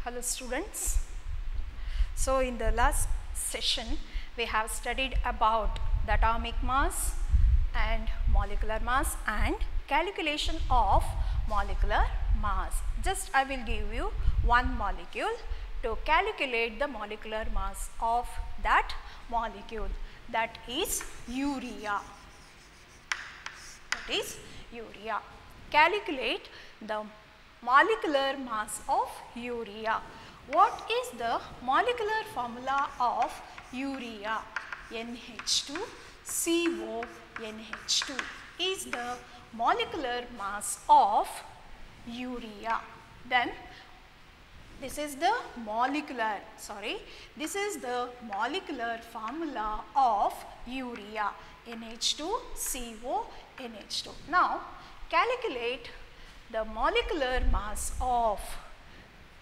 Hello students. So in the last session we have studied about the atomic mass and molecular mass and calculation of molecular mass. Just I will give you one molecule to calculate the molecular mass of that molecule, that is urea. That is urea. Calculate the molecular mass of urea. What is the molecular formula of urea? NH2CO NH2 is the molecular mass of urea. Then this is the molecular formula of urea, NH2CO NH2. Now calculate the molecular mass of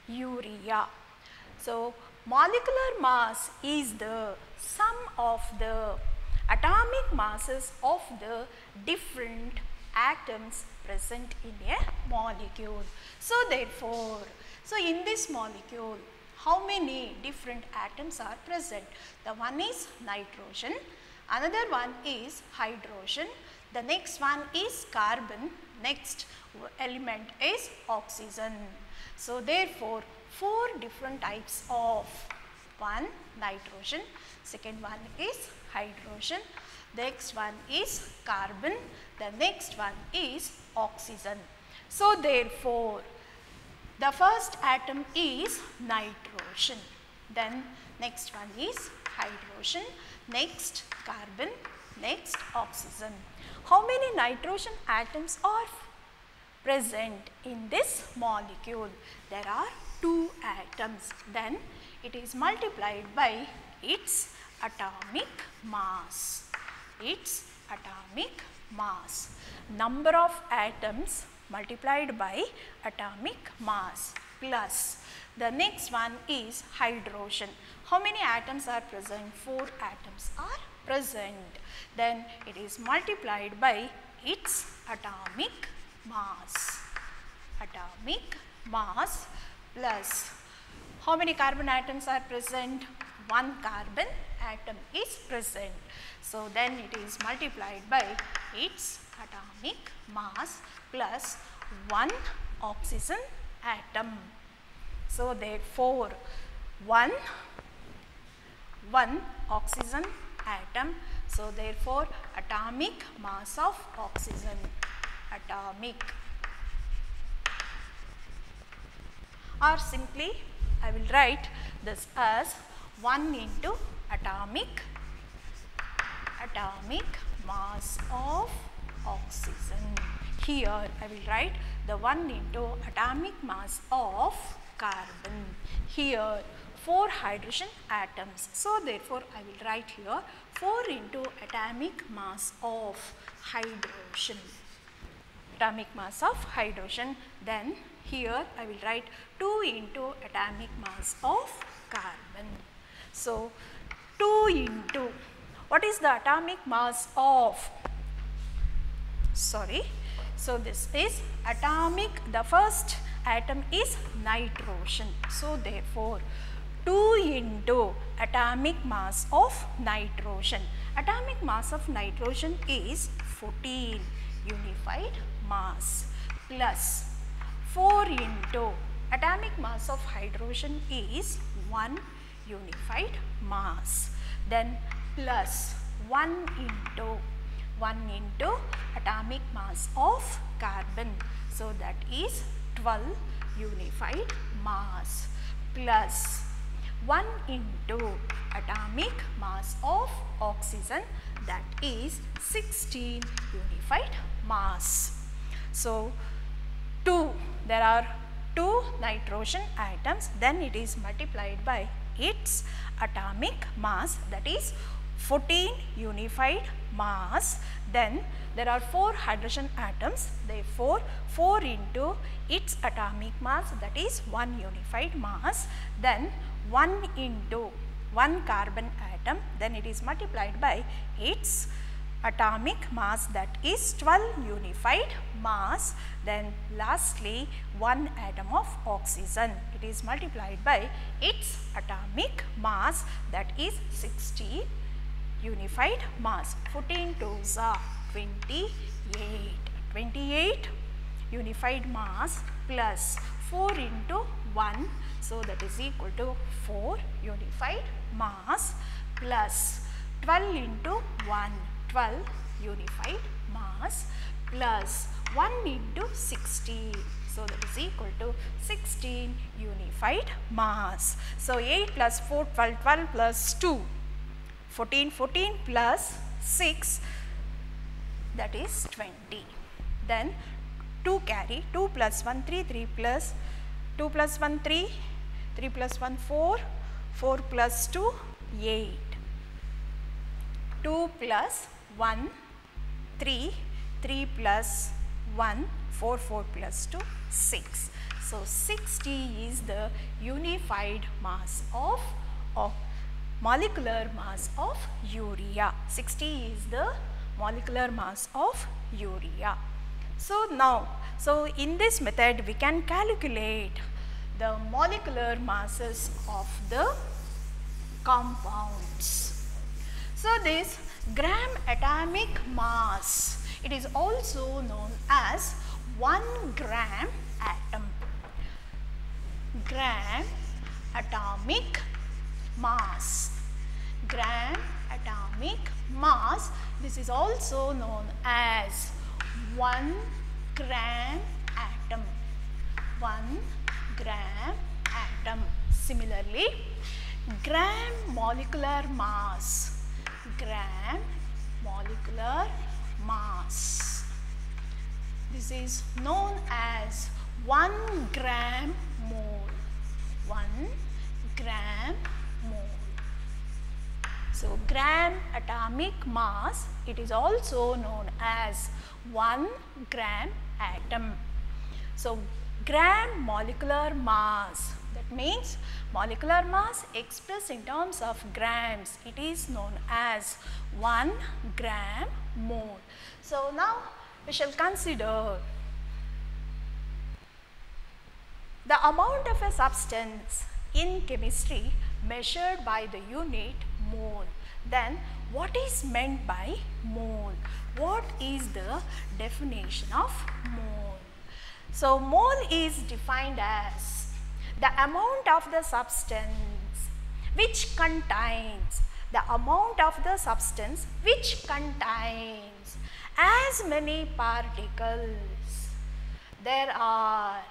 urea. So molecular mass is the sum of the atomic masses of the different atoms present in a molecule. So therefore, in this molecule, how many different atoms are present? The one is nitrogen, another one is hydrogen, the next one is carbon, next element is oxygen. So therefore, 4 different types of, one nitrogen, second one is hydrogen, the next one is carbon, the next one is oxygen. So therefore, the first atom is nitrogen, then next one is hydrogen, next carbon, next oxygen. How many nitrogen atoms are present in this molecule? There are 2 atoms. Then it is multiplied by its atomic mass. Its atomic mass. Number of atoms multiplied by atomic mass plus the next one is hydrogen. How many atoms are present? 4 atoms are present. Then it is multiplied by its atomic mass. Atomic mass plus how many carbon atoms are present? 1 carbon atom is present. So then it is multiplied by its atomic mass plus 1 oxygen atom. So therefore 1 oxygen atom. So therefore atomic mass of oxygen, atomic, or simply I will write this as 1 into atomic mass of oxygen. Here I will write the 1 into atomic mass of carbon. Here 4 hydrogen atoms. So therefore I will write here 4 into atomic mass of hydrogen. Atomic mass of hydrogen. Then here I will write 2 into atomic mass of carbon. So 2 into, what is the atomic mass of, so this is atomic, the first atom is nitrogen. So therefore 2 into atomic mass of nitrogen. Atomic mass of nitrogen is 14 unified mass plus 4 into atomic mass of hydrogen is 1 unified mass. Then plus 1 into atomic mass of carbon. So that is 12 unified mass plus 1 into atomic mass of oxygen, that is 16 unified mass. So there are 2 nitrogen atoms, then it is multiplied by its atomic mass, that is 14 unified mass. Then there are 4 hydrogen atoms, therefore 4 into its atomic mass, that is 1 unified mass. Then 1 into 1 carbon atom, then it is multiplied by its atomic mass, that is 12 unified mass. Then lastly 1 atom of oxygen, it is multiplied by its atomic mass, that is 60 unified mass. 14 2s are 28 unified mass plus 4 into 1, so that is equal to 4 unified mass plus 12 into 1, 12 unified mass plus 1 into 16, so that is equal to 16 unified mass. So 8 plus 4, 12, 12 plus 2, 14, 14 plus 6, that is 20. Then 2 carry, 2 plus 1 3, 3 plus 2 plus 1 3, 3 plus 1 4, 4 plus 2 8, 2 plus 1 3, 3 plus 1 4, 4 plus 2 6. So 60 is the unified mass of molecular mass of urea. 60 is the molecular mass of urea. So now, in this method we can calculate the molecular masses of the compounds. So this gram atomic mass, it is also known as 1 gram atom. Gram atomic mass. Gram atomic mass, this is also known as 1 gram atom. 1 gram atom. Similarly, gram molecular mass. Gram molecular mass, this is known as 1 gram mole. 1 gram mole. So gram atomic mass, it is also known as 1 gram atom. So gram molecular mass, that means molecular mass expressed in terms of grams, it is known as 1 gram mole. So now we shall consider the amount of a substance in chemistry measured by the unit mole. Then what is meant by mole? What is the definition of mole? So mole is defined as the amount of the substance which contains, as many particles. There are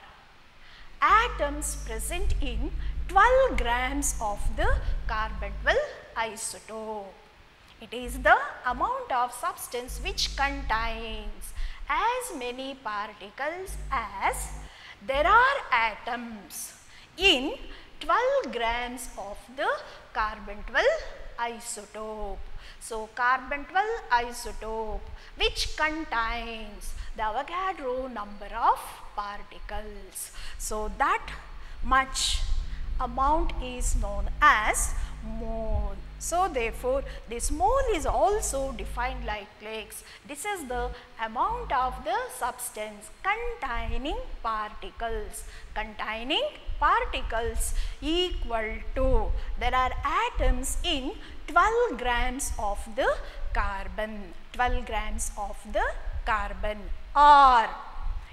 atoms present in 12 grams of the carbon-12 isotope. It is the amount of substance which contains as many particles as there are atoms in 12 grams of the carbon-12 isotope. So carbon-12 isotope which contains the Avogadro number of particles. So that much amount is known as mole. So therefore this mole is also defined like this. This is the amount of the substance containing particles. Equal to, there are atoms in 12 grams of the carbon. 12 grams of the carbon. Or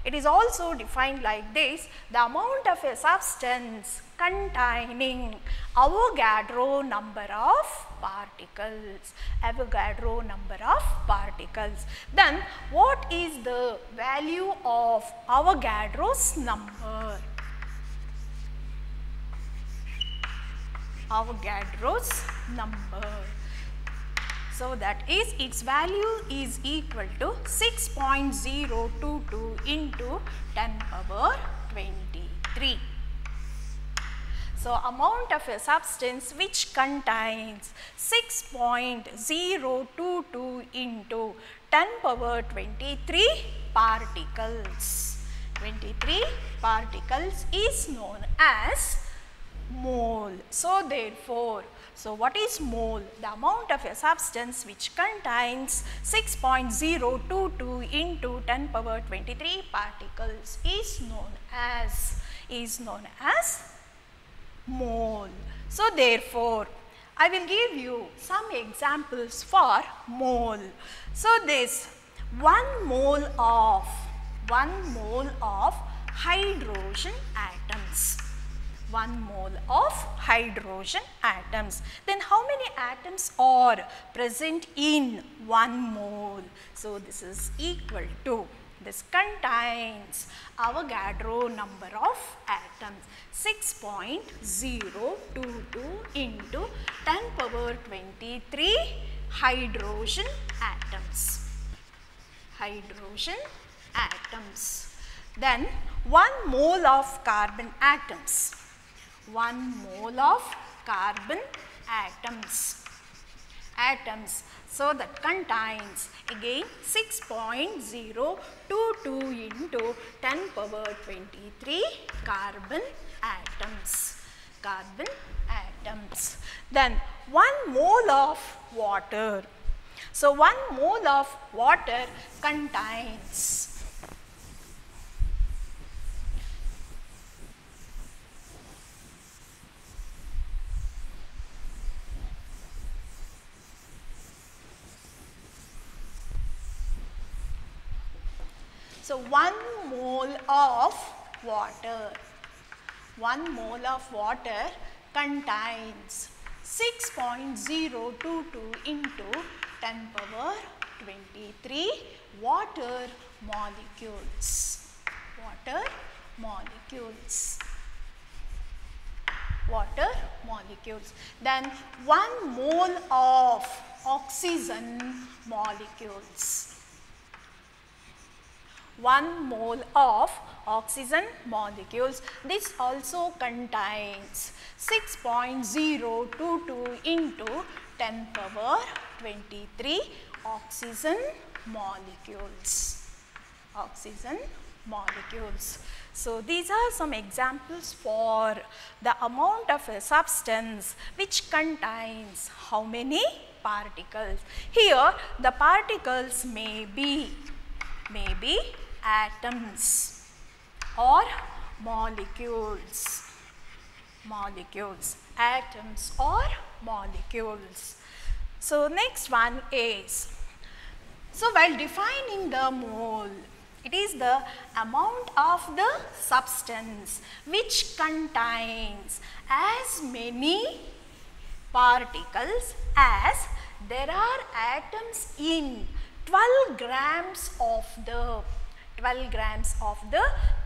it is also defined like this: the amount of a substance containing Avogadro number of particles. Avogadro number of particles. Then what is the value of Avogadro's number? Avogadro's number. So that is, its value is equal to 6.022 into 10 power 23. So amount of a substance which contains 6.022 into 10 power 23 particles. 23 particles is known as mole. So therefore, so what is mole? The amount of a substance which contains 6.022 into 10 power 23 particles is known as mole. So therefore, I will give you some examples for mole. So this 1 mole of hydrogen atoms. 1 mole of hydrogen atoms. Then how many atoms are present in 1 mole? So this is equal to, this contains Avogadro number of atoms, 6.022 into 10 power 23 hydrogen atoms. Hydrogen atoms. Then 1 mole of carbon atoms. 1 mole of carbon atoms. So that contains again 6.022 into 10 power 23 carbon atoms. Then 1 mole of water. So 1 mole of water contains So 1 mole of water. 1 mole of water contains 6.022 into 10 power 23 water molecules. Water molecules. Then 1 mole of oxygen molecules. 1 mole of oxygen molecules. This also contains 6.022 into 10 power 23 oxygen molecules. So these are some examples for the amount of a substance which contains how many particles. Here the particles may be atoms or molecules. Atoms or molecules. So next one is, so while defining the mole, it is the amount of the substance which contains as many particles as there are atoms in 12 grams of the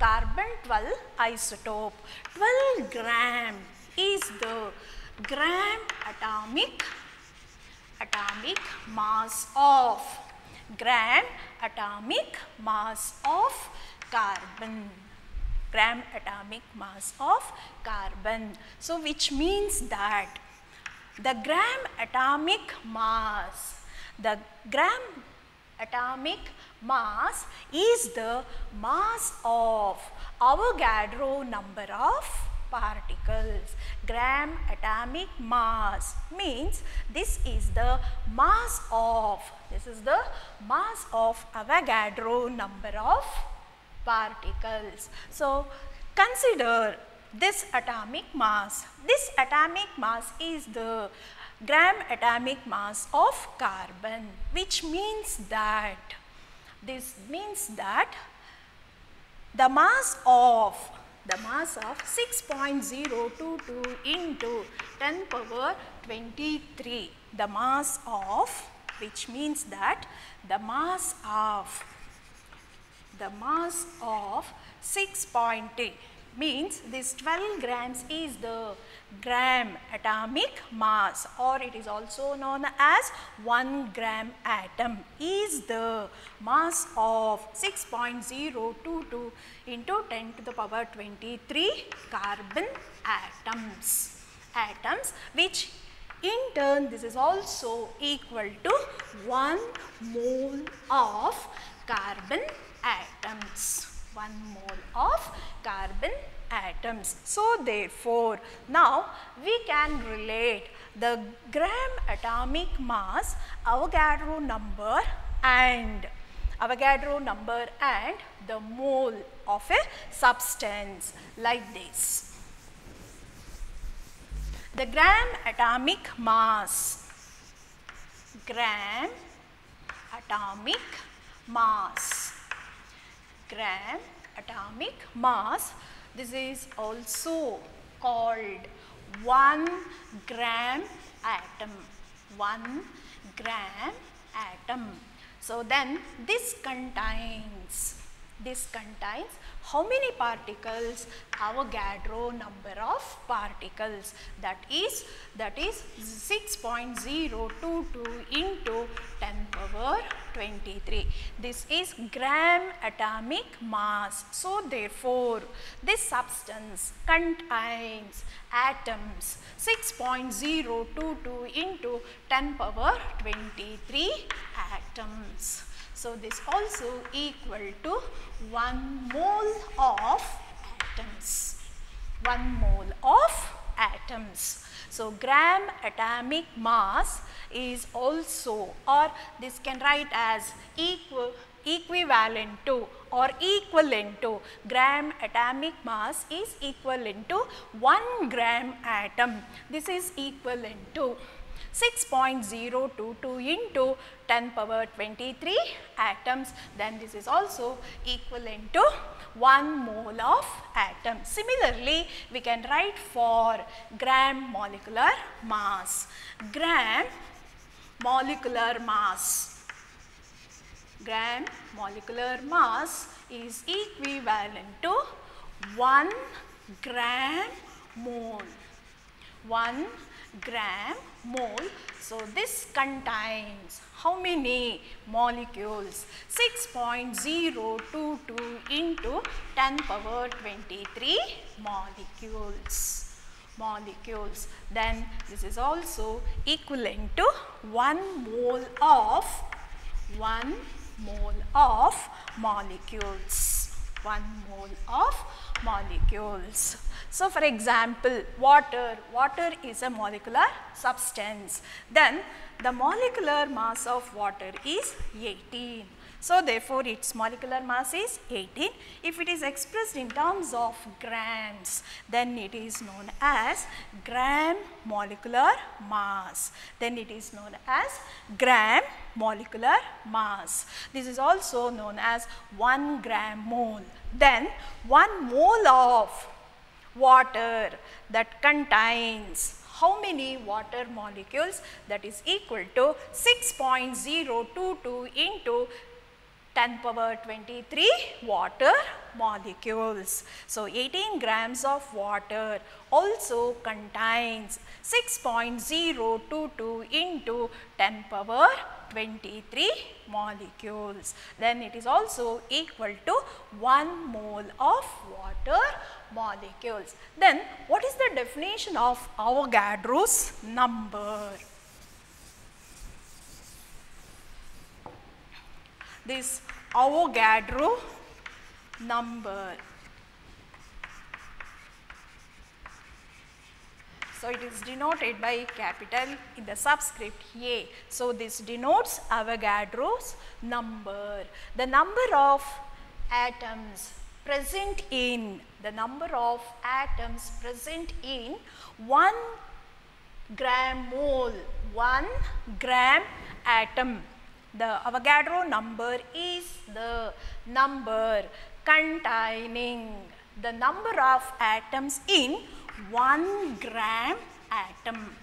carbon 12 isotope. 12 gram is the gram atomic mass of carbon. Gram atomic mass of carbon. So which means that the gram atomic mass is the mass of Avogadro number of particles. Gram atomic mass means this is the mass of Avogadro number of particles. So consider this atomic mass. This atomic mass is the gram atomic mass of carbon, which means that the mass of 6.022 into 10 power 23, the mass of, which means that the mass of 6.3 means this 12 grams is the gram atomic mass, or it is also known as 1 gram atom is the mass of 6.022 into 10 to the power 23 carbon atoms, which in turn this is also equal to 1 mole of carbon atoms. 1 mole of carbon atoms. So therefore, now we can relate the gram atomic mass, Avogadro number and the mole of a substance like this. The gram atomic mass, gram atomic mass, this is also called 1 gram atom, 1 gram atom. So then this contains how many particles? Avogadro number of particles, that is 6.022 into 10 power 23. This is gram atomic mass. So therefore, this substance contains atoms 6.022 into 10 power 23 atoms. So this also equal to 1 mole of atoms, 1 mole of atoms. So gram atomic mass is also, or this can write as equivalent to or equivalent to, gram atomic mass is equivalent to 1 gram atom. This is equivalent to 6.022 into 10 power 23 atoms, then this is also equivalent to 1 mole of atom. Similarly, we can write for gram molecular mass. Gram molecular mass is equivalent to 1 gram mole, 1 gram mole. So this contains how many molecules? 6.022 into 10 power 23 molecules. Then this is also equivalent to 1 mole of molecules. 1 mole of molecules. So for example, water is a molecular substance. Then the molecular mass of water is 18. So therefore its molecular mass is 18. If it is expressed in terms of grams, then it is known as gram molecular mass. This is also known as 1 gram mole. Then 1 mole of water that contains how many water molecules? That is equal to 6.022 into 10 power 23 water molecules. So 18 grams of water also contains 6.022 into 10 power 23 molecules. Then it is also equal to 1 mole of water molecules. Then what is the definition of Avogadro's number? This Avogadro number. So it is denoted by capital in the subscript A. So this denotes Avogadro's number. The number of atoms present in 1 gram mole, 1 gram atom. The Avogadro number is the number containing the number of atoms in 1 gram atom.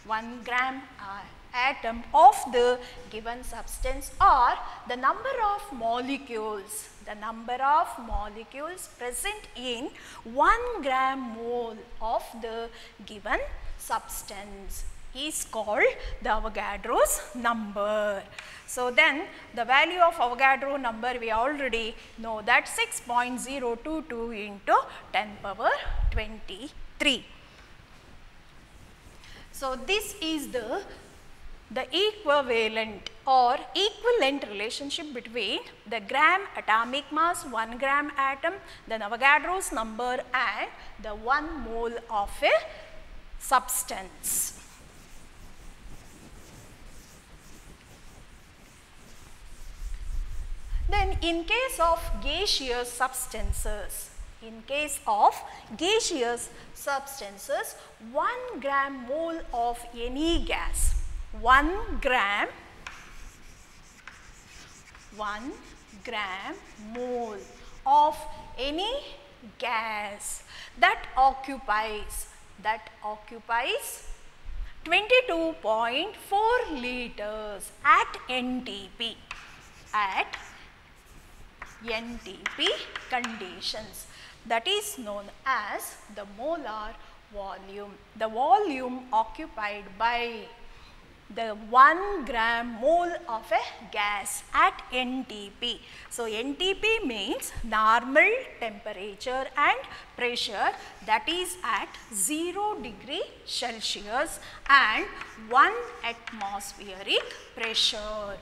1 gram atom of the given substance, or the number of molecules present in 1 gram mole of the given substance is called the Avogadro's number. So then the value of Avogadro number we already know, that 6.022 into 10 power 23. So this is the the equivalent or equivalent relationship between the gram atomic mass, 1 gram atom, then Avogadro's number and the 1 mole of a substance. Then in case of gaseous substances, 1 gram mole of any gas, 1 gram mole of any gas that occupies 22.4 liters at NTP, conditions, that is known as the molar volume. The volume occupied by the 1 gram mole of a gas at NTP. So, NTP means normal temperature and pressure, that is at 0 degree Celsius and 1 atmospheric pressure.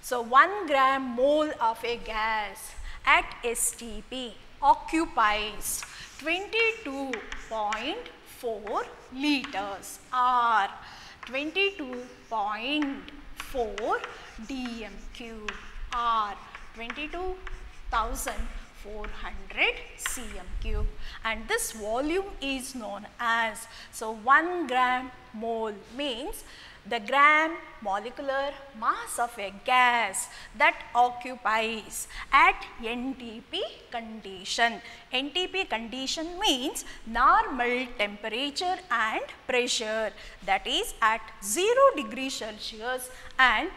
So, 1 gram mole of a gas at STP occupies 22.4 liters or 22.4 dm cube or 22,400 cm cube, and this volume is known as, so 1 gram mole means the gram molecular mass of a gas that occupies at NTP condition. NTP condition means normal temperature and pressure, that is at 0 degree Celsius and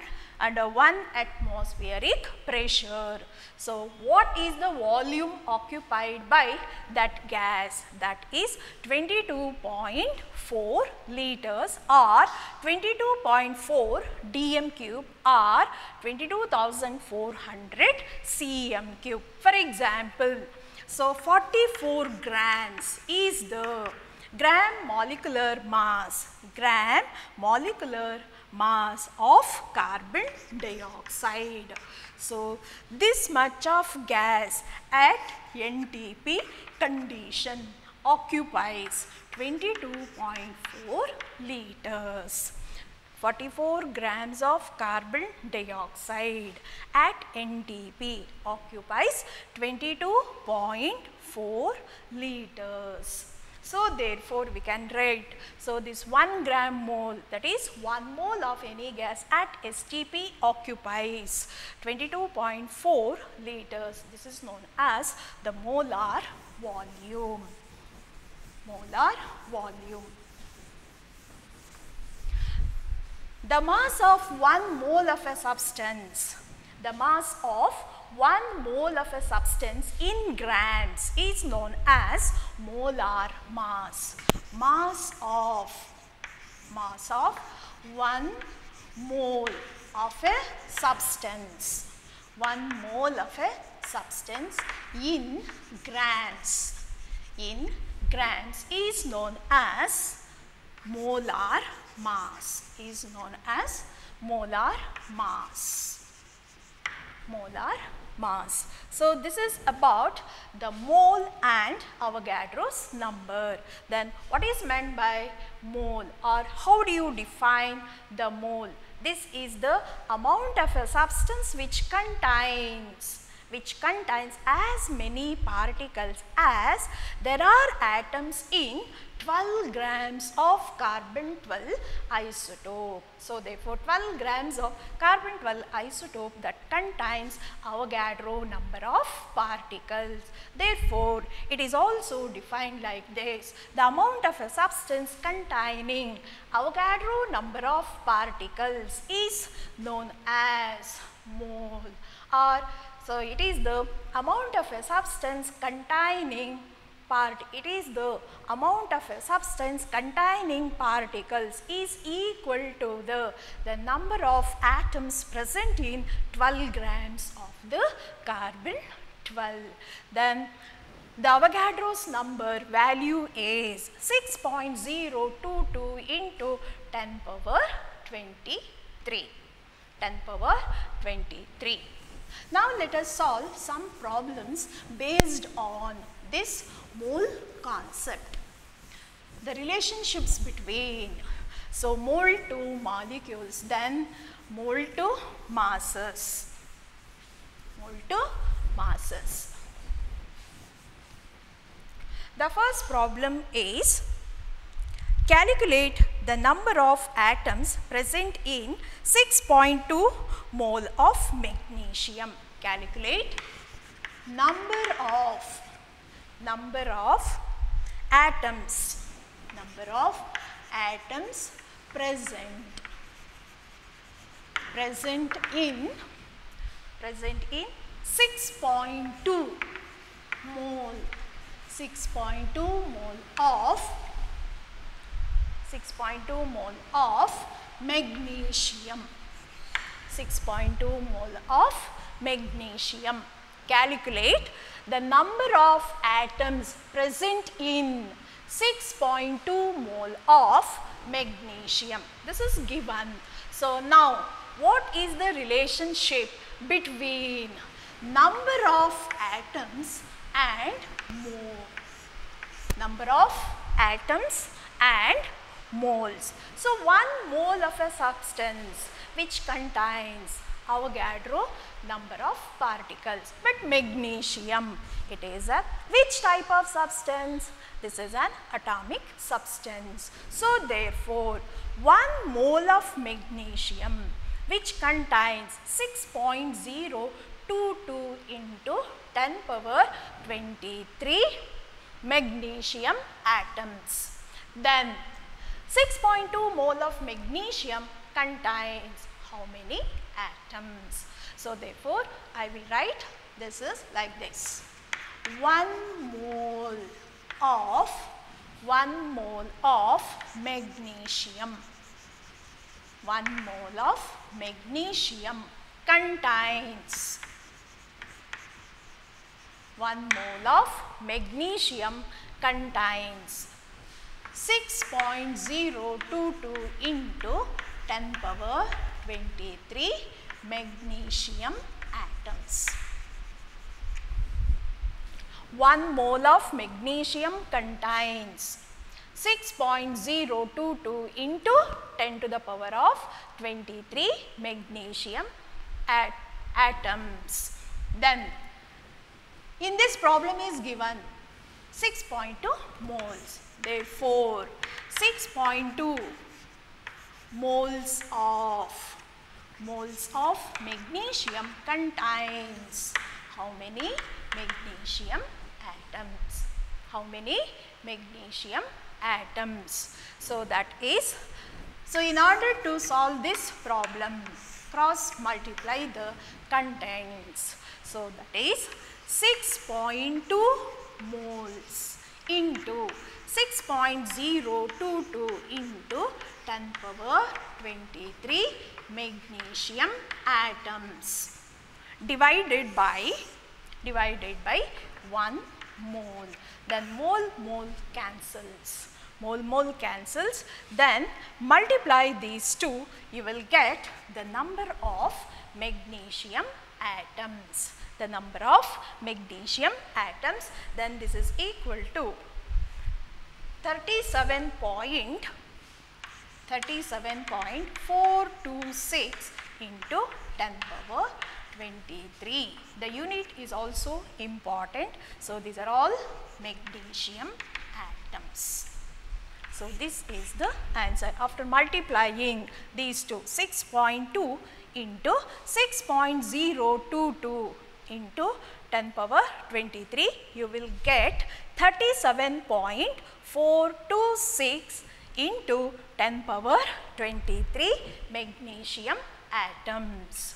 under 1 atmospheric pressure. So, what is the volume occupied by that gas? That is 22.4 liters or 22.4 dm cube or 22,400 cm cube. For example, so 44 grams is the gram molecular mass of carbon dioxide. So, this much of gas at NTP condition occupies 22.4 liters. 44 grams of carbon dioxide at NTP occupies 22.4 liters. So, therefore, we can write, so this 1 gram mole, that is 1 mole of any gas at STP occupies 22.4 liters. This is known as the molar volume. The mass of 1 mole of a substance, in grams is known as molar mass. Mass of 1 mole of a substance, in grams is known as molar mass, So, this is about the mole and Avogadro's number. Then what is meant by mole, or how do you define the mole? This is the amount of a substance which contains as many particles as there are atoms in 12 grams of carbon 12 isotope. So, therefore, 12 grams of carbon 12 isotope that contains Avogadro number of particles. Therefore, it is also defined like this: the amount of a substance containing Avogadro number of particles is known as mole, or so it is the amount of a substance containing particles is equal to the number of atoms present in 12 grams of the carbon 12. Then the Avogadro's number value is 6.022 into 10 power 23. 10 power 23. Now let us solve some problems based on this mole concept. The relationships between, so mole to molecules, then mole to masses. Mole to masses. The first problem is calculate the number of atoms present in 6.2 mole of magnesium. Calculate number of atoms present in 6.2 mole. 6.2 mole of magnesium. 6.2 mole of magnesium. Calculate the number of atoms present in 6.2 mole of magnesium. This is given. So now what is the relationship between number of atoms and mole? Number of atoms and moles. So 1 mole of a substance which contains Avogadro number of particles, but magnesium, it is a which type of substance? This is an atomic substance. So therefore 1 mole of magnesium which contains 6.022 into 10 power 23 magnesium atoms. Then 6.2 mole of magnesium contains how many atoms? So therefore I will write this is like this. 1 mole of magnesium. 1 mole of magnesium contains 6.022 into 10 power 23 magnesium atoms. 1 mole of magnesium contains 6.022 into 10 to the power of 23 magnesium atoms. Then in this problem is given 6.2 moles. Therefore 6.2 moles of magnesium contains how many magnesium atoms? How many magnesium atoms? So that is, so in order to solve this problem, cross multiply the contents. So that is 6.2 moles into 6.022 into 10 power 23 magnesium atoms divided by 1 mole. Then mole cancels. Mole cancels. Then multiply these two, you will get the number of magnesium atoms. The number of magnesium atoms. Then this is equal to 37.426 into 10 power 23. The unit is also important. So these are all magnesium atoms. So this is the answer. After multiplying these two, 6.2 into 6.022 into 10 power 23, you will get 37.426 into 10 power 23 magnesium atoms.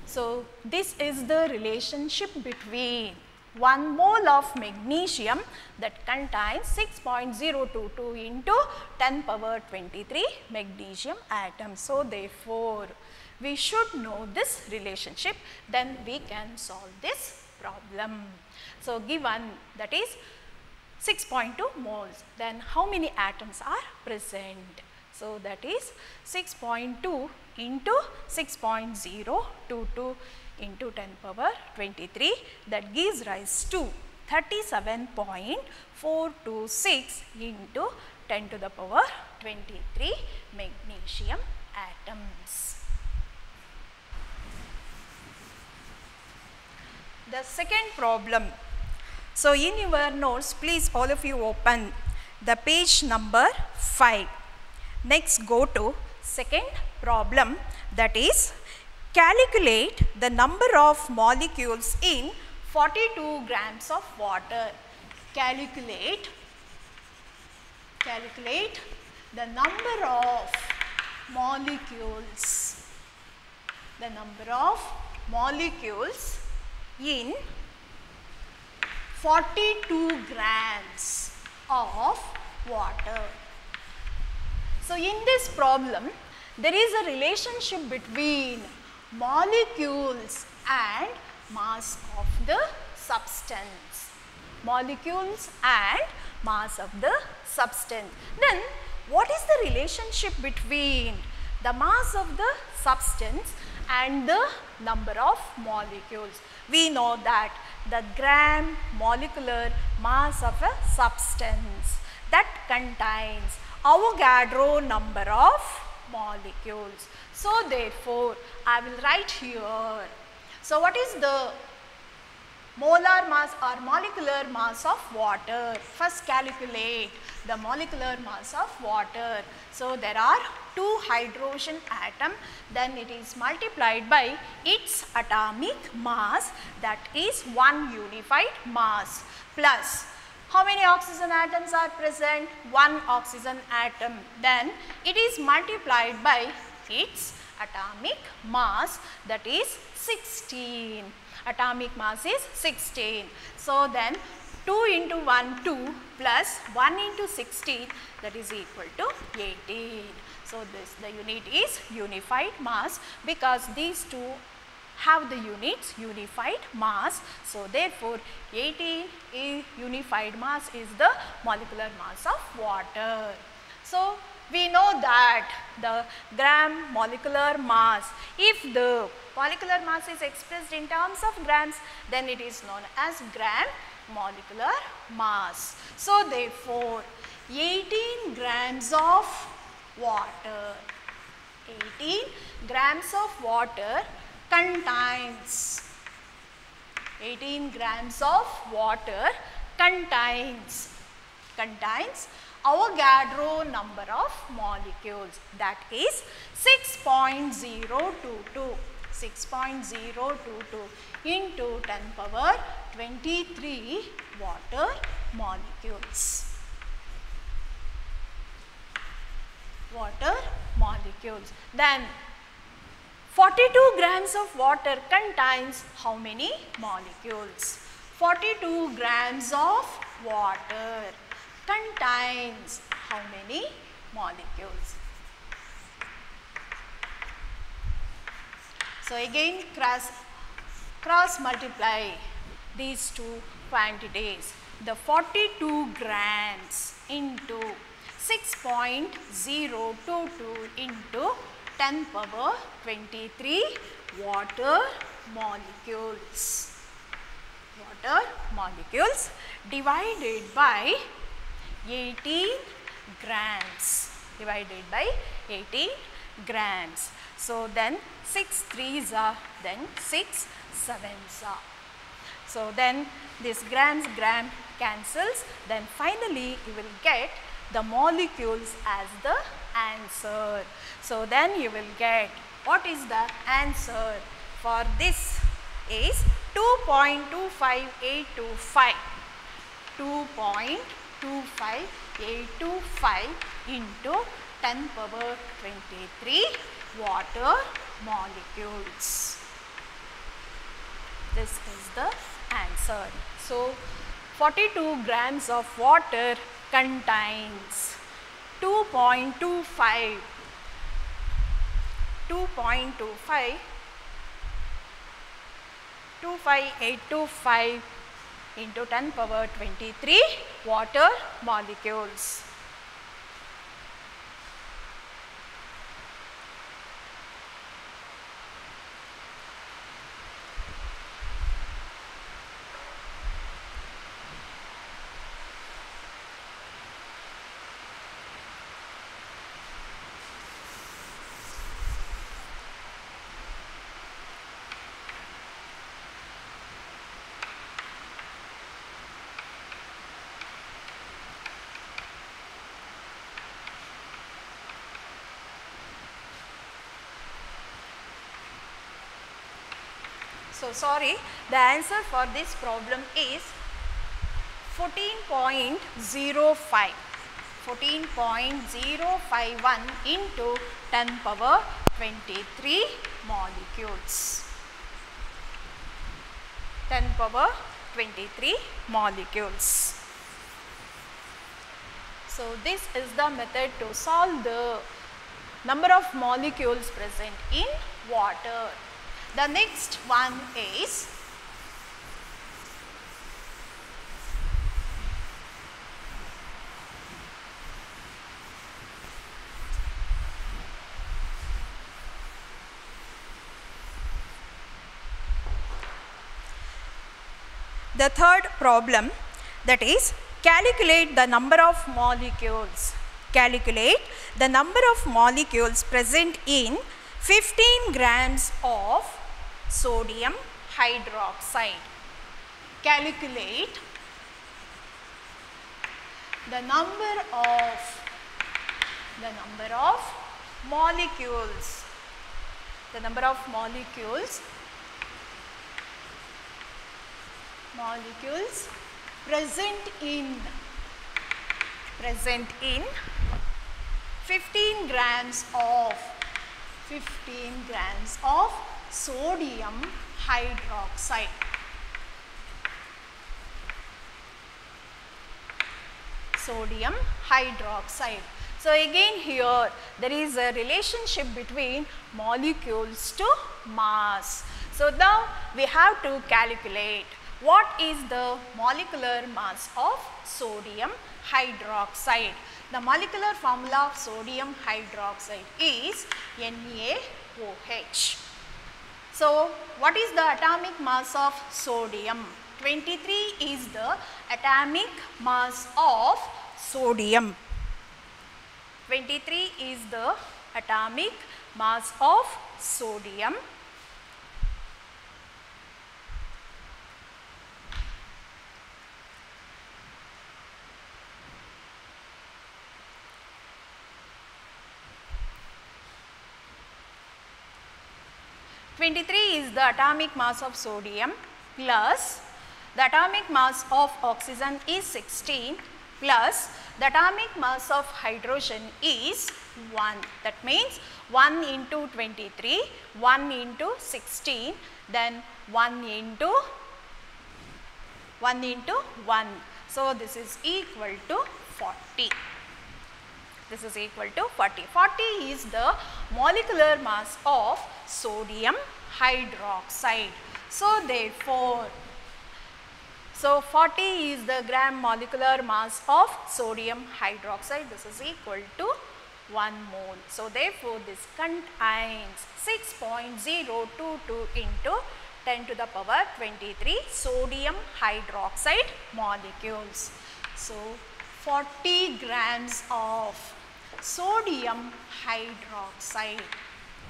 So this is the relationship between 1 mole of magnesium that contains 6.022 into 10 power 23 magnesium atoms. So therefore we should know this relationship, then we can solve this problem. So given that is 6.2 moles, then how many atoms are present? So, that is 6.2 into 6.022 into 10 power 23, that gives rise to 37.426 into 10 to the power 23 magnesium atoms. The second problem. So, in your notes, please all of you open the page number 5. Next, go to second problem, that is calculate the number of molecules in 42 grams of water. Calculate the number of molecules in 42 grams of water. So, in this problem, there is a relationship between molecules and mass of the substance. Molecules and mass of the substance. Then, what is the relationship between the mass of the substance and the number of molecules? We know that the gram molecular mass of a substance that contains Avogadro number of molecules. So, therefore, I will write here. So, what is the molar mass or molecular mass of water? First calculate the molecular mass of water. So, there are 2 hydrogen atom, then it is multiplied by its atomic mass, that is 1 unified mass, plus how many oxygen atoms are present? 1 oxygen atom. Then it is multiplied by its atomic mass, that is 16. Atomic mass is 16. So, then 2 into 1 2 plus 1 into 16, that is equal to 18. So, the unit is unified mass, because these two have the units unified mass. So, therefore, 18 unified mass is the molecular mass of water. So, we know that the gram molecular mass, if the molecular mass is expressed in terms of grams, then it is known as gram molecular mass. So, therefore, 18 grams of water, 18 grams of water contains, 18 grams of water contains Avogadro number of molecules, that is 6.022 into 10 power 23 water molecules. Then 42 grams of water contains how many molecules? 42 grams of water contains how many molecules? So, again cross multiply these two quantities. The 42 grams into 6.022 into 10 power 23 water molecules. Divided by 18 grams. So, then 6 3s are, then 6 7s are. So, then this gram cancels, then finally you will get the molecules as the answer. So, then you will get what is the answer for this is 2.25825. 2.25825 into 10 power 23 water molecules. This is the answer. So, 42 grams of water contains 2.25825 into 10 power 23 water molecules. So sorry, the answer for this problem is 14.05. 14.051 into 10 power 23 molecules. 10 power 23 molecules. So this is the method to solve the number of molecules present in water. The next one is the third problem, that is calculate the number of molecules. Calculate the number of molecules present in 15 grams of sodium hydroxide. Calculate the number of molecules. The number of molecules present in 15 grams of sodium hydroxide. Sodium hydroxide. So again here there is a relationship between molecules to mass. So now we have to calculate what is the molecular mass of sodium hydroxide. The molecular formula of sodium hydroxide is NaOH. So what is the atomic mass of sodium? 23 is the atomic mass of sodium. 23 is the atomic mass of sodium. Is the atomic mass of sodium plus the atomic mass of oxygen is 16 plus the atomic mass of hydrogen is 1. That means 1 into 23, 1 into 16, then 1 into 1. So this is equal to 40. This is equal to 40. 40 is the molecular mass of sodium hydroxide. So therefore, 40 is the gram molecular mass of sodium hydroxide. This is equal to 1 mole. So therefore, this contains 6.022 into 10 to the power 23 sodium hydroxide molecules. So 40 grams of sodium hydroxide.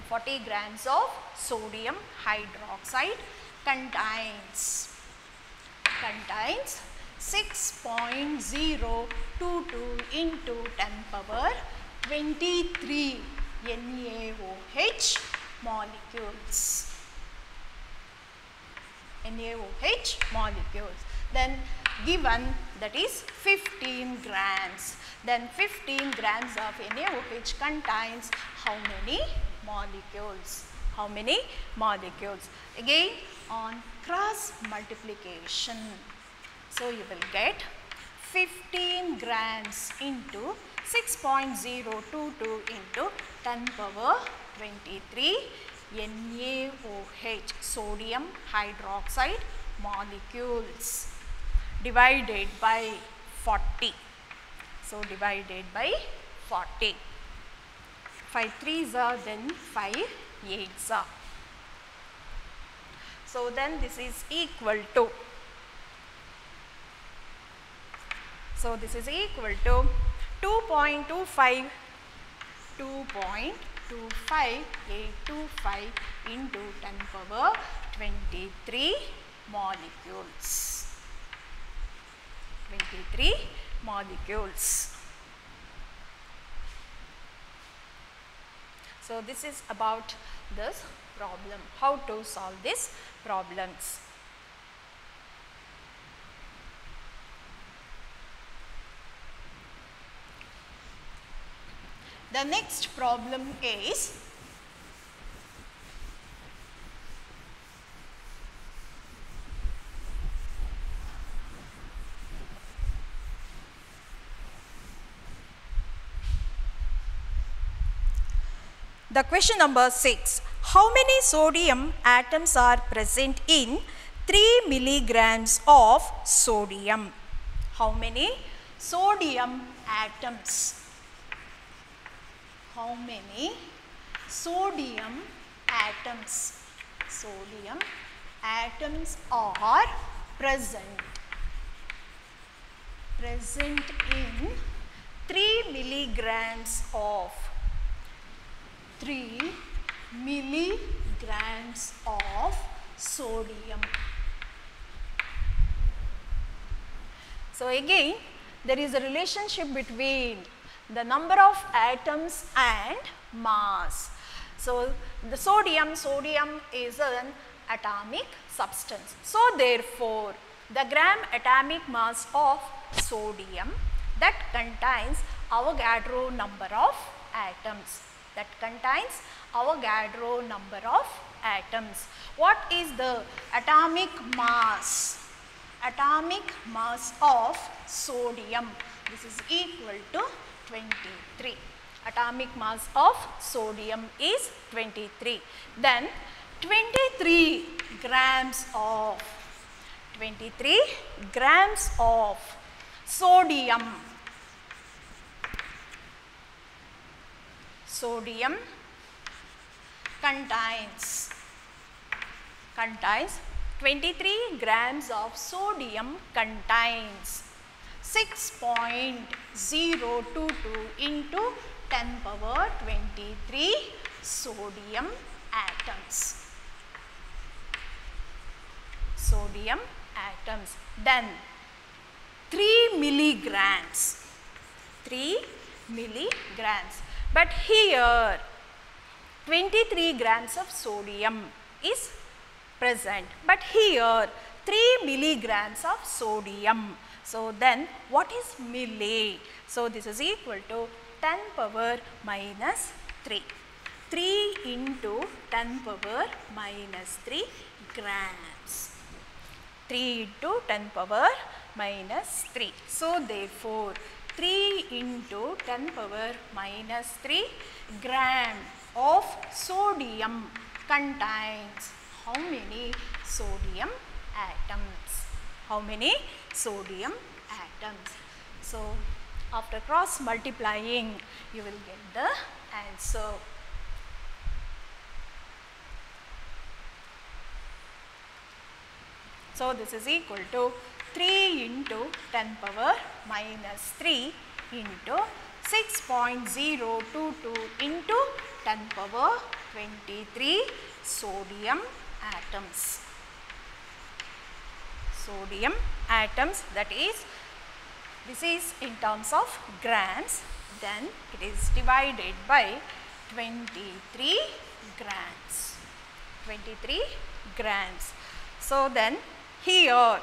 40 grams of sodium hydroxide contains 6.022 into 10 power 23 NaOH molecules. NaOH molecules. Then given that is 15 grams. Then 15 grams of NaOH contains how many molecules? How many molecules? Again on cross multiplication. So you will get 15 grams into 6.022 into 10 power 23 NaOH sodium hydroxide molecules divided by 40. So divided by 40. 5 3s are, then 5 8s are. So then this is equal to, so this is equal to 2.25825 into 10 power 23 molecules. 23 molecules. So this is about this problem, how to solve this problems. The next problem is the question number 6. How many sodium atoms are present in 3 milligrams of sodium? How many sodium atoms? How many sodium atoms? Sodium atoms are present in 3 milligrams of 3 milligrams of sodium. So again, there is a relationship between the number of atoms and mass. So the sodium is an atomic substance. So therefore, the gram atomic mass of sodium that contains Avogadro number of atoms. What is the atomic mass? Atomic mass of sodium. This is equal to 23. Atomic mass of sodium is 23. Then 23 grams of sodium. Sodium contains 23 grams of sodium contains 6.022 into 10 power 23 sodium atoms. Then 3 milligrams. But here 23 grams of sodium is present, but here 3 milligrams of sodium. So then what is milli? So this is equal to 10 power minus 3. 3 into 10 power minus 3 grams. 3 into 10 power minus 3. So therefore 3 into 10 power minus 3 gram of sodium contains how many sodium atoms? So after cross multiplying, you will get the answer. So this is equal to 3 into 10 power minus 3 into 6.022 into 10 power 23 sodium atoms. That is, this is in terms of grams, then it is divided by 23 grams. So then here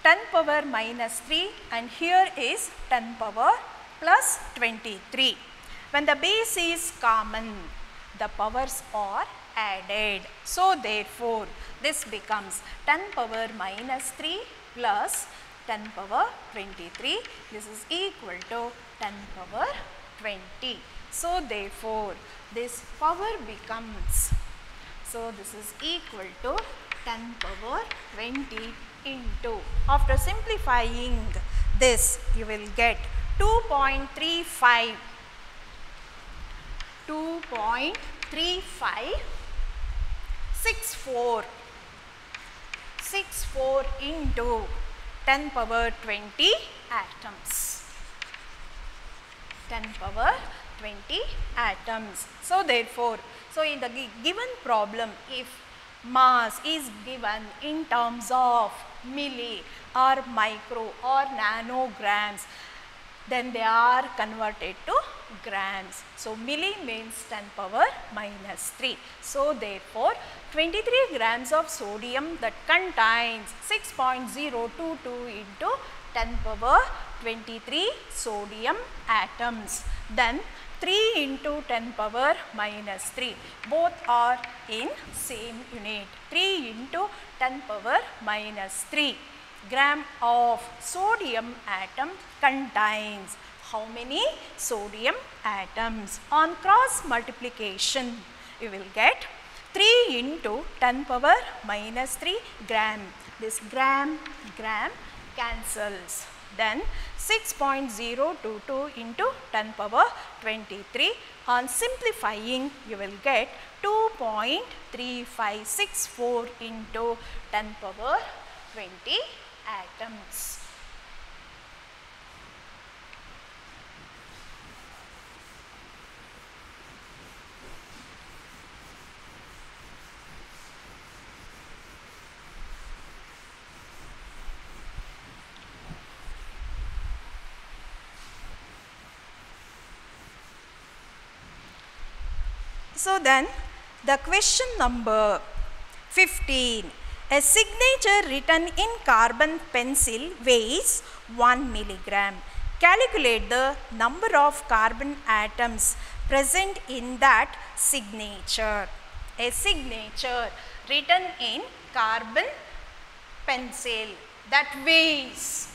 10 power minus 3 and here is 10 power plus 23. When the base is common, the powers are added. So therefore, this becomes 10 power minus 3 plus 10 power 23. This is equal to 10 power 20. So therefore, this power becomes, so this is equal to 10 power 20 into, after simplifying this, you will get 2.35 64 into 10 power 20 atoms. 10 power 20 atoms. So therefore, so in the given problem, if mass is given in terms of milli or micro or nanograms, then they are converted to grams. So, milli means 10 power minus 3. So, therefore, 23 grams of sodium that contains 6.022 into 10 power 23 sodium atoms. Then 3 into 10 power minus 3. Both are in same unit. 3 into 10 power minus 3 gram of sodium atom contains how many sodium atoms? On cross multiplication, you will get 3 into 10 power minus 3 gram. This gram cancels. Then 6.022 into 10 power 23. On simplifying, you will get 2.3564 into 10 power 20 atoms. So, then the question number 15. A signature written in carbon pencil weighs 1 milligram. Calculate the number of carbon atoms present in that signature. A signature written in carbon pencil that weighs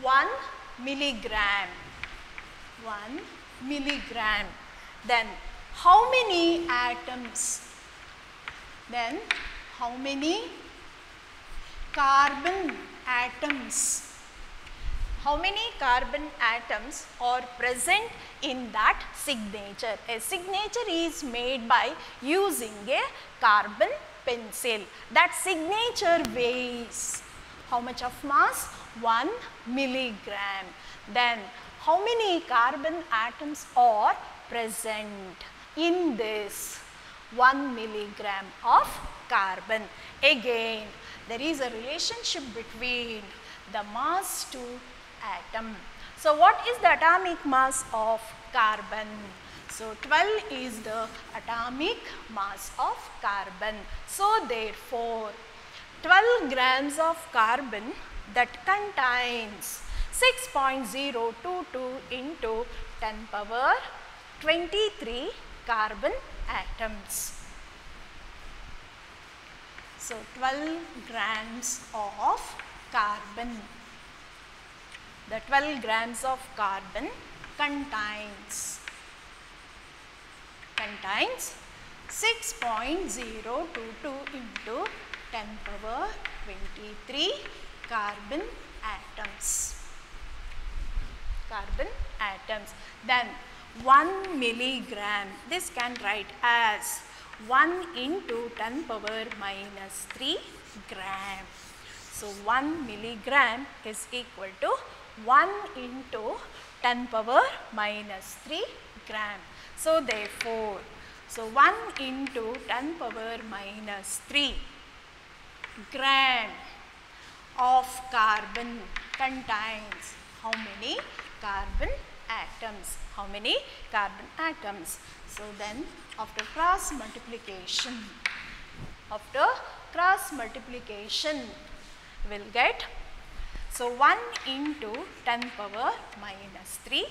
1 milligram. 1 milligram. Then how many atoms? Then how many carbon atoms? How many carbon atoms are present in that signature? A signature is made by using a carbon pencil. That signature weighs how much of mass? 1 milligram. Then how many carbon atoms are present in this 1 milligram of carbon? Again, there is a relationship between the mass to atom. So, what is the atomic mass of carbon? So, 12 is the atomic mass of carbon. So, therefore, 12 grams of carbon that contains 6.022 into 10 power 23 carbon atoms. So, 12 grams of carbon. The 12 grams of carbon contains 6.022 into 10 power 23 carbon atoms. Then 1 milligram, this can write as 1 into 10 power minus 3 gram. So, 1 milligram is equal to 1 into 10 power minus 3 gram. So, therefore, 1 into 10 power minus 3 gram of carbon contains how many carbon atoms? How many carbon atoms? So, then after cross multiplication, we will get, so 1 into 10 power minus 3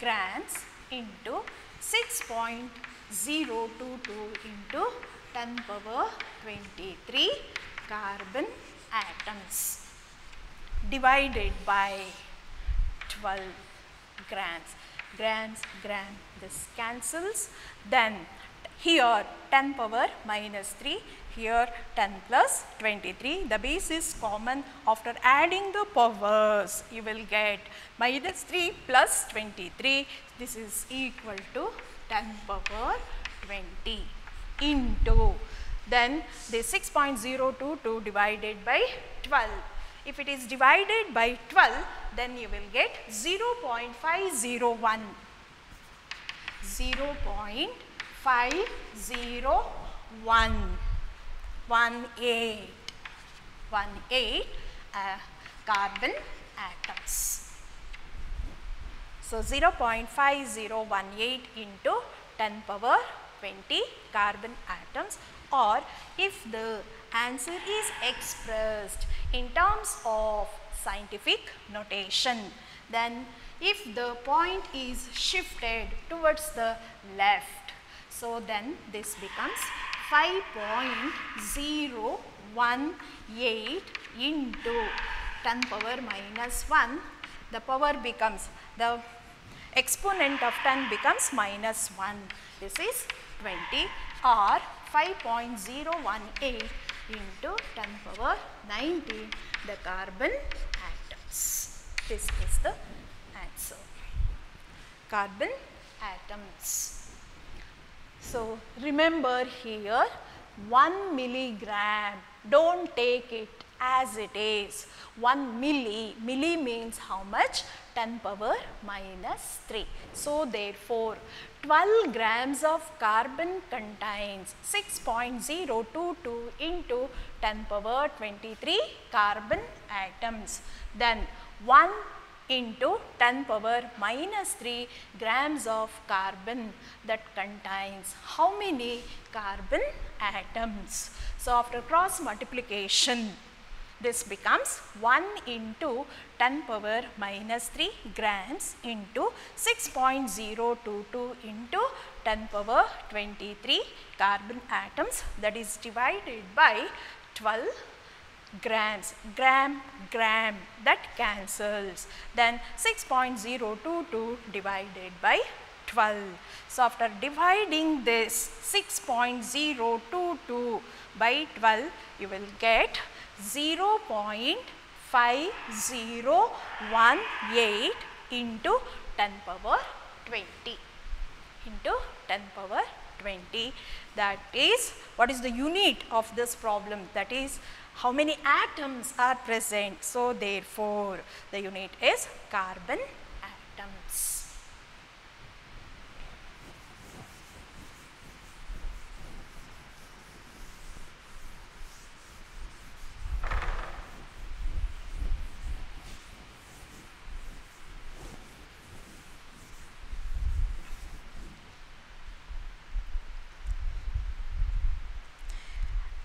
grams into 6.022 into 10 power 23 carbon atoms divided by 12 grams. This cancels. Then here 10 power minus 3, here 10 plus 23. The base is common. After adding the powers, you will get minus 3 plus 23. This is equal to 10 power 20 into, then the 6.022 divided by 12. If it is divided by 12, then you will get 0.501. 0.501. 18. carbon atoms. So 0.5018 into 10 power 20 carbon atoms, or if the answer is expressed in terms of scientific notation, then if the point is shifted towards the left, so then this becomes 5.018 into 10 power minus 1, the power becomes, the exponent of 10 becomes minus 1. This is 20, or 5.018 into 10 power 19, the carbon atoms. This is the answer. Carbon atoms. So remember here 1 milligram, don't take it as it is. 1 milli means how much? 10 power minus 3. So therefore 12 grams of carbon contains 6.022 into 10 power 23 carbon atoms. Then 1 into 10 power minus 3 grams of carbon, that contains how many carbon atoms? So after cross multiplication, this becomes 1 into 10 power minus 3 grams into 6.022 into 10 power 23 carbon atoms, that is divided by 12 grams. Gram, that cancels. Then 6.022 divided by 12. So after dividing this 6.022 by 12, you will get 0.5018 into 10 power 20 into 10 power 20. That is, what is the unit of this problem? That is, how many atoms are present? So therefore the unit is carbon atoms.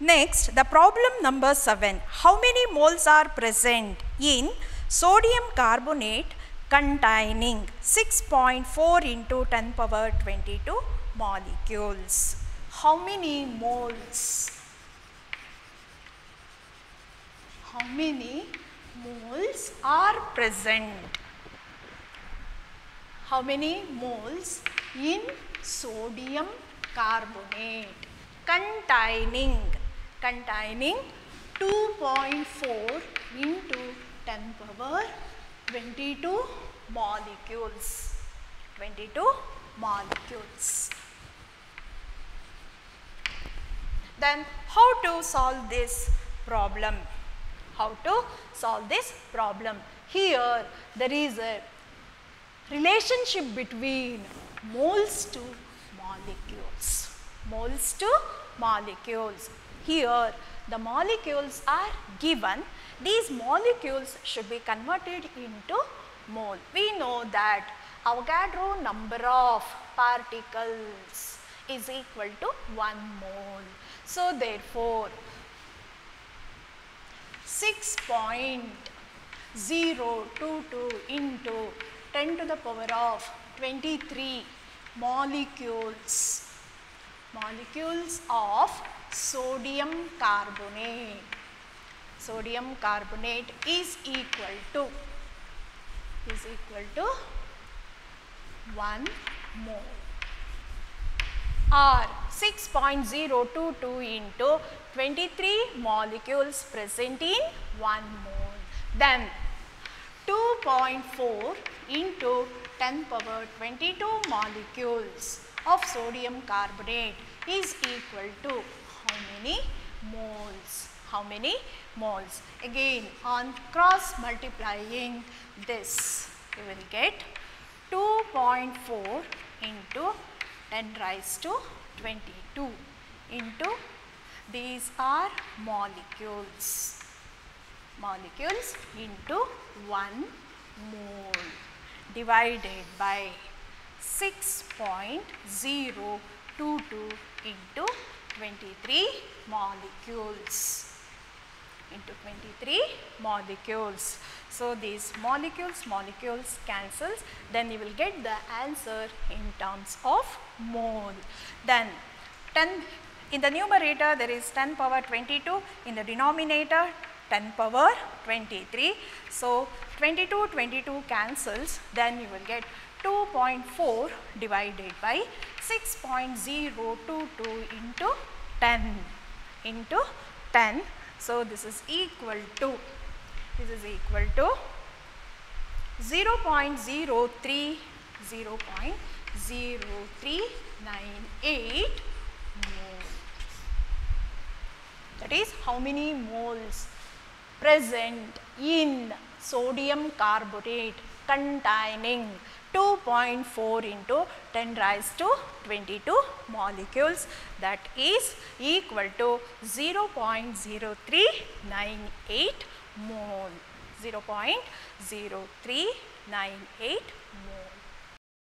Next, the problem number 7. How many moles are present in sodium carbonate containing 6.4 into 10 power 22 molecules? How many moles? How many moles are present? How many moles in sodium carbonate containing 2.4 into 10 power 22 molecules. 22 molecules. Then how to solve this problem? How to solve this problem? Here there is a relationship between moles to molecules. Moles to molecules. Here the molecules are given. These molecules should be converted into mole. We know that Avogadro number of particles is equal to 1 mole. So therefore 6.022 into 10 to the power of 23 molecules of sodium carbonate. Sodium carbonate is equal to 1 mole, or 6.022 into 23 molecules present in 1 mole. Then 2.4 into 10 power 22 molecules of sodium carbonate is equal to how many moles? How many moles? Again, on cross multiplying this, you will get 2.4 into 10 raised to 22 into, these are molecules. molecules into 1 mole divided by 6.022 into 23 molecules. So these molecules cancels, then you will get the answer in terms of mole. Then 10 in the numerator there is 10 power 22, in the denominator 10 power 23. So 22 cancels, then you will get 2.4 divided by 6.022 into 10. So this is equal to 0.0398 mole. That is how many moles present in sodium carbonate containing 2.4 into 10 raised to 22 molecules, that is equal to 0.0398 mole. 0.0398 mole.